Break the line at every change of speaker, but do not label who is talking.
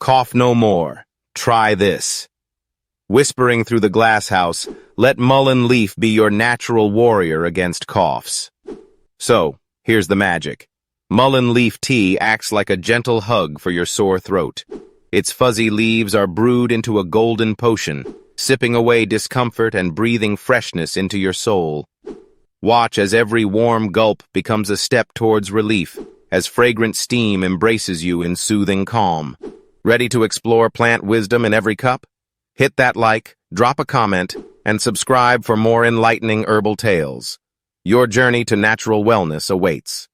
Cough no more. Try this. Whispering through the glass house, let mullein leaf be your natural warrior against coughs. So, here's the magic. Mullein leaf tea acts like a gentle hug for your sore throat. Its fuzzy leaves are brewed into a golden potion, sipping away discomfort and breathing freshness into your soul. Watch as every warm gulp becomes a step towards relief, as fragrant steam embraces you in soothing calm. Ready to explore plant wisdom in every cup? Hit that like, drop a comment, and subscribe for more enlightening herbal tales. Your journey to natural wellness awaits.